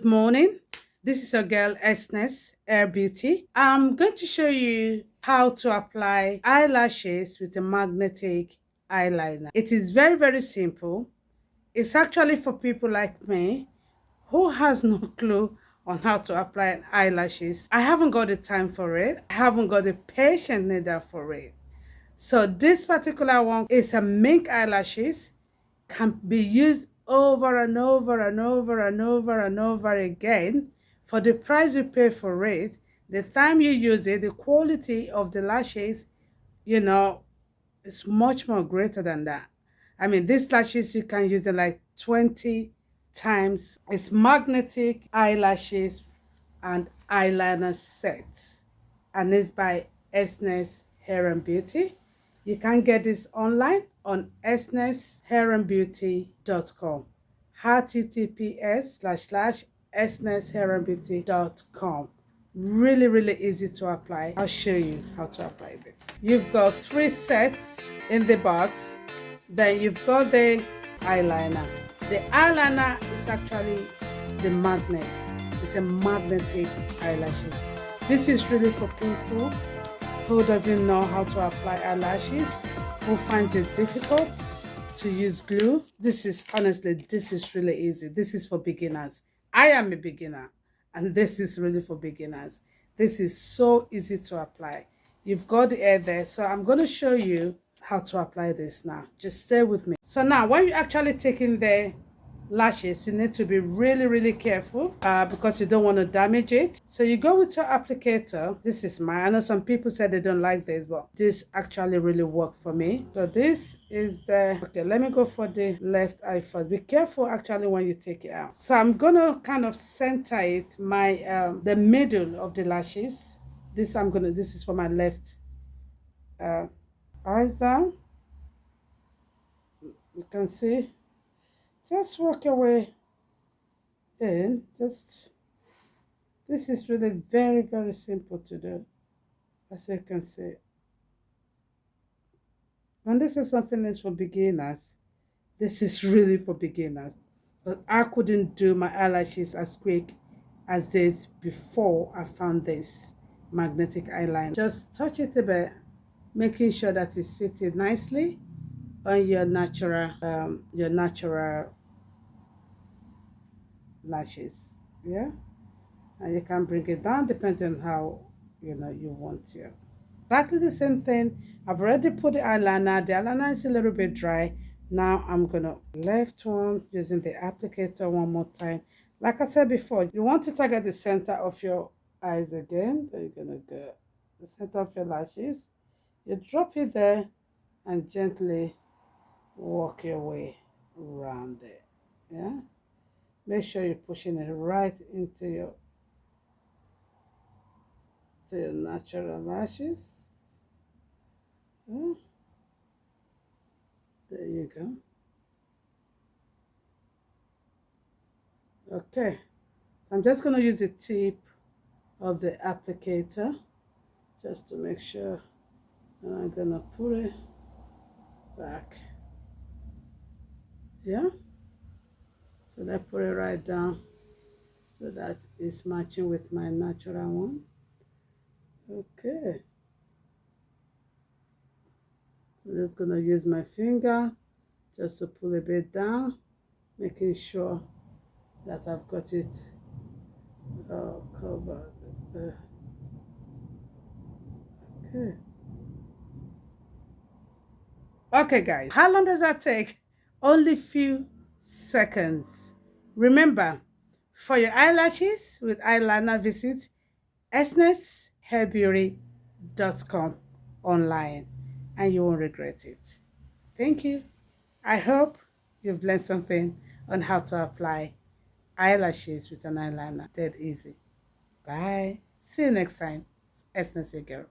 Good morning. This is your girl Esness Hair Beauty. I'm going to show you how to apply eyelashes with a magnetic eyeliner. It is very, very simple. It's actually for people like me who has no clue on how to apply eyelashes. I haven't got the time for it. I haven't got the patience neither for it. So this particular one is a mink eyelashes, can be used over and over and over and over and over again for the price you pay for it. The time you use it, the quality of the lashes, you know, is much more greater than that. I mean, these lashes, you can use them like 20 times. It's magnetic eyelashes and eyeliner sets, and it's by Esness Hair and Beauty. You can get this online on EsnessHairBeauty.com. https://esnesshairandbeauty.com. Really, really easy to apply. I'll show you how to apply this. You've got 3 sets in the box. Then you've got the eyeliner. The eyeliner is actually the magnet. It's a magnetic eyelashes. This is really for people who doesn't know how to apply eyelashes, who finds it difficult to use glue. This is really easy. This is for beginners. I am a beginner, and this is really for beginners. This is so easy to apply. You've got the hair there, so I'm going to show you how to apply this now. Just stay with me. So now, when you're actually taking the lashes, you need to be really, really careful because you don't want to damage it. So you go with your applicator. This is mine. I know some people said they don't like this, but this actually really worked for me. So this is the, okay, let me go for the left eye first. Be careful actually when you take it out. So I'm gonna kind of center it, the middle of the lashes. This is for my left eyes down. You can see, just work your way in. This is really very, very simple to do, as you can see. And this is something that's for beginners. This is really for beginners. But I couldn't do my eyelashes as quick as this before I found this magnetic eyeliner. Just touch it a bit, making sure that it's seated nicely on your natural lashes. Yeah, and you can bring it down depending on how you want to. Exactly the same thing. I've already put the eyeliner. The eyeliner is a little bit dry. Now I'm gonna left one using the applicator one more time. Like I said before, you want to target the center of your eyes again. So you're gonna go the center of your lashes. You drop it there and gently work your way around it. Yeah, make sure you're pushing it right into your natural lashes. Yeah. There you go. Okay, so I'm just going to use the tip of the applicator just to make sure, and I'm going to put it back. Yeah, so I put it right down so that it's matching with my natural one. Okay, so I'm just going to use my finger just to pull a bit down, making sure that I've got it covered. Okay. Okay, guys, how long does that take? Only few seconds. Remember, for your eyelashes with eyeliner, visit EsnessHairBeauty.com online, and you won't regret it. Thank you. I hope you've learned something on how to apply eyelashes with an eyeliner. Dead easy. Bye. See you next time. Esness, your girl.